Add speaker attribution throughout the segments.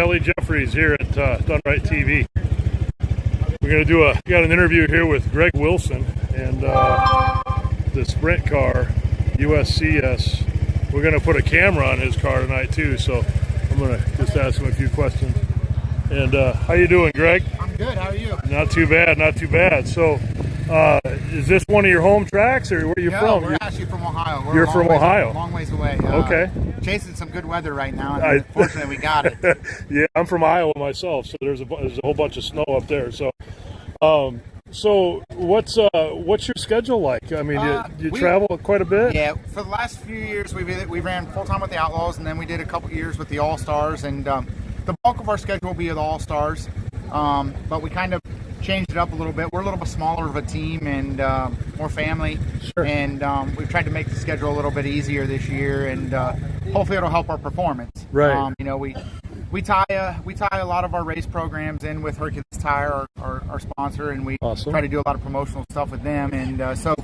Speaker 1: Kelly Jeffries here at Done Right TV. We're going to got an interview here with Greg Wilson and the sprint car, USCS. We're going to put a camera on his car tonight too, so I'm going to just ask him a few questions. And how you doing, Greg?
Speaker 2: I'm good. How are you?
Speaker 1: Not too bad, not too bad. So, is this one of your home tracks, or where are you from?
Speaker 2: We're actually from Ohio.
Speaker 1: You're from Ohio?
Speaker 2: A long ways away.
Speaker 1: Okay.
Speaker 2: Chasing some good weather right now, and fortunately we got it.
Speaker 1: Yeah, I'm from Iowa myself, so there's a whole bunch of snow up there. So, what's your schedule like? I mean, you travel quite a bit?
Speaker 2: Yeah, for the last few years we ran full time with the Outlaws, and then we did a couple years with the All Stars, and the bulk of our schedule will be with the All Stars. But we kind of changed it up a little bit. We're a little bit smaller of a team and more family.
Speaker 1: Sure.
Speaker 2: And we've tried to make the schedule a little bit easier this year, and hopefully it'll help our performance.
Speaker 1: Right.
Speaker 2: We tie a lot of our race programs in with Hercules Tire, our sponsor, and we try to do a lot of promotional stuff with them. And so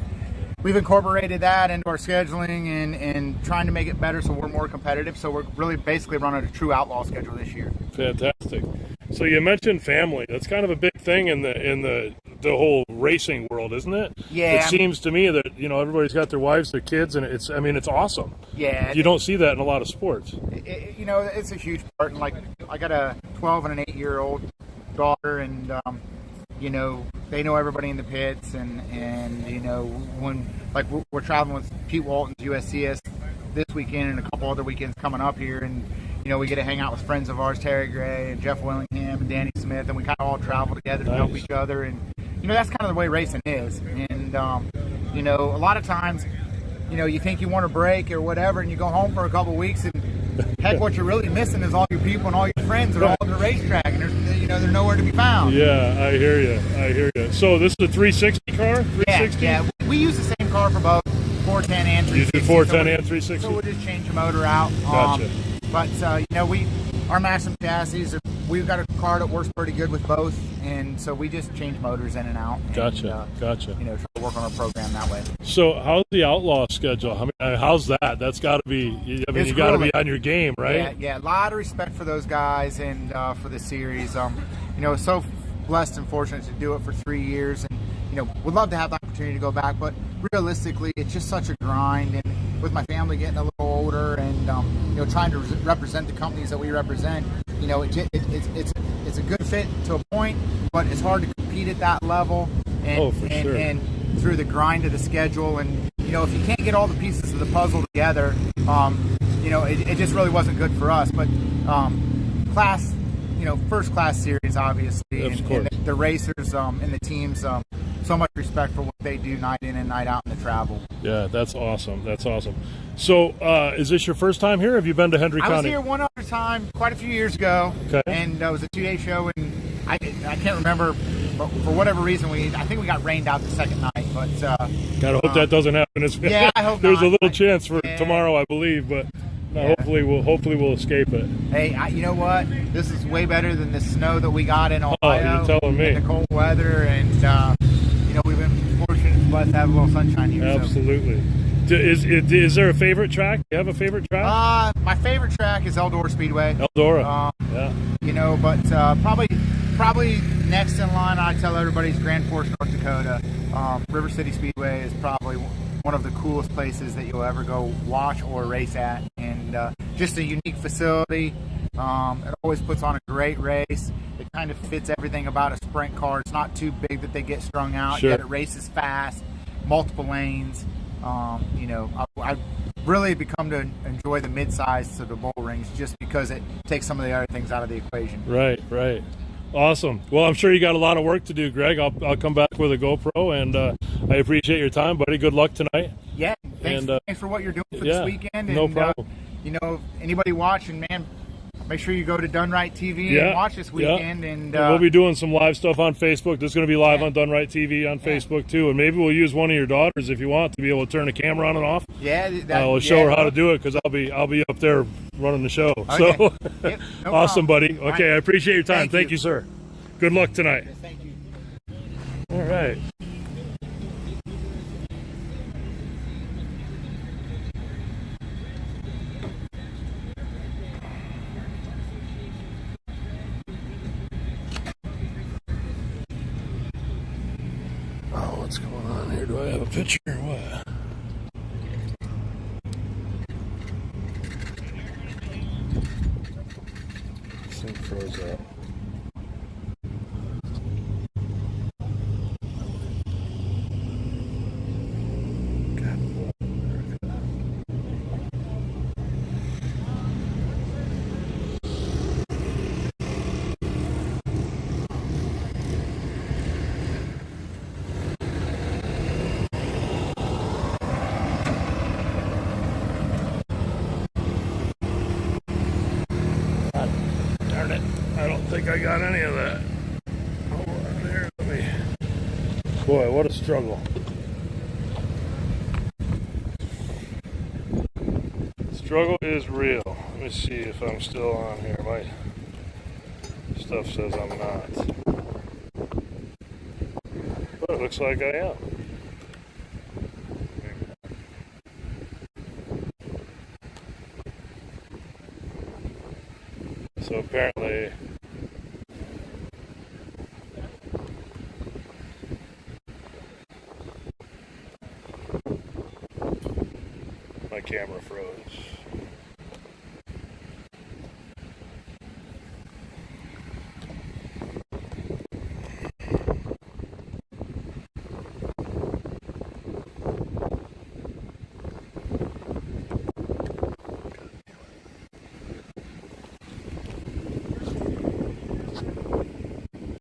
Speaker 2: we've incorporated that into our scheduling and trying to make it better so we're more competitive. So we're really basically running a true outlaw schedule this year.
Speaker 1: Fantastic. So you mentioned family. That's kind of a big thing in the whole racing world, isn't it?
Speaker 2: Yeah.
Speaker 1: It seems to me that everybody's got their wives, their kids, and it's awesome.
Speaker 2: Yeah.
Speaker 1: You don't see that in a lot of sports.
Speaker 2: It's a huge part. And like I got a 12 and an 8-year-old daughter, and they know everybody in the pits, and when like we're traveling with Pete Walton's USCS this weekend and a couple other weekends coming up here, and we get to hang out with friends of ours, Terry Gray and Jeff Willingham and Danny Smith, and we kind of all travel together to help each other, and that's kind of the way racing is. And a lot of times you think you want a break or whatever, and you go home for a couple of weeks, and heck, what you're really missing is all your people and all your friends are all on the racetrack, and they're nowhere to be found.
Speaker 1: Yeah, I hear you. So this is a 360 car? 360?
Speaker 2: Yeah. We use the same car for both 410 and 360.
Speaker 1: You do 410 and 360?
Speaker 2: So we'll just change the motor out.
Speaker 1: Gotcha.
Speaker 2: But our Maxim chassis, we've got a car that works pretty good with both, and so we just change motors in and out. And,
Speaker 1: Gotcha.
Speaker 2: Try to work on our program that way.
Speaker 1: So how's the Outlaw schedule? I mean, how's that? That's got to be. You got to be on your game, right?
Speaker 2: Yeah. A lot of respect for those guys and for the series. So blessed and fortunate to do it for 3 years, and would love to have the opportunity to go back, but realistically, it's just such a grind. And with my family getting a little older, and trying to represent the companies that we represent, it's a good fit to a point, but it's hard to compete at that level. And,
Speaker 1: sure.
Speaker 2: And through the grind of the schedule, and if you can't get all the pieces of the puzzle together, it just really wasn't good for us. But class, first class series, obviously, and the racers and the teams. So much respect for what they do night in and night out in the travel.
Speaker 1: Yeah, that's awesome. So, is this your first time here? Or have you been to Hendry County?
Speaker 2: I was here one other time, quite a few years ago.
Speaker 1: Okay.
Speaker 2: And it was a 2-day show, and I can't remember, but for whatever reason, I think we got rained out the second night. But
Speaker 1: gotta hope that doesn't happen.
Speaker 2: Yeah, I hope
Speaker 1: there's
Speaker 2: not.
Speaker 1: a little chance for tomorrow, I believe, but. Yeah. Hopefully we'll escape it.
Speaker 2: Hey, you know what? This is way better than the snow that we got in Ohio.
Speaker 1: Oh, you're telling me.
Speaker 2: And the cold weather, and we've been fortunate and blessed to have a little sunshine here.
Speaker 1: Absolutely. So. Is there a favorite track? Do you have a favorite track?
Speaker 2: My favorite track is Eldora Speedway.
Speaker 1: Eldora. Yeah.
Speaker 2: But probably next in line, I tell everybody, is Grand Forks, North Dakota. River City Speedway is probably one of the coolest places that you'll ever go watch or race at, and just a unique facility. It always puts on a great race. It kind of fits everything about a sprint car. It's not too big that they get strung out.
Speaker 1: Sure.
Speaker 2: Yet it races fast, multiple lanes. I've really become to enjoy the mid-size to the bull rings just because it takes some of the other things out of the equation.
Speaker 1: Right. Awesome. Well, I'm sure you got a lot of work to do, Greg. I'll come back with a GoPro, and I appreciate your time, buddy. Good luck tonight.
Speaker 2: Yeah, thanks for what you're doing for this weekend.
Speaker 1: No problem.
Speaker 2: Anybody watching, man, make sure you go to Done Right TV and watch this weekend. And
Speaker 1: we'll be doing some live stuff on Facebook. This is going to be live on Done Right TV on Facebook too, and maybe we'll use one of your daughters if you want to be able to turn the camera on and off.
Speaker 2: Yeah,
Speaker 1: we'll show her how to do it because I'll be up there running the show.
Speaker 2: Okay.
Speaker 1: So
Speaker 2: No
Speaker 1: awesome,
Speaker 2: problem.
Speaker 1: buddy. Okay,
Speaker 2: right.
Speaker 1: I appreciate your time.
Speaker 2: Thank
Speaker 1: you, sir. Good luck tonight.
Speaker 2: Yes, thank you.
Speaker 1: All right. what's going on here. Do I have a picture or what? This thing froze up. Darn it. I don't think I got any of that. Hold on there. Let me. Boy, what a struggle. Struggle is real. Let me see if I'm still on here. My stuff says I'm not. But it looks like I am. So apparently my camera froze.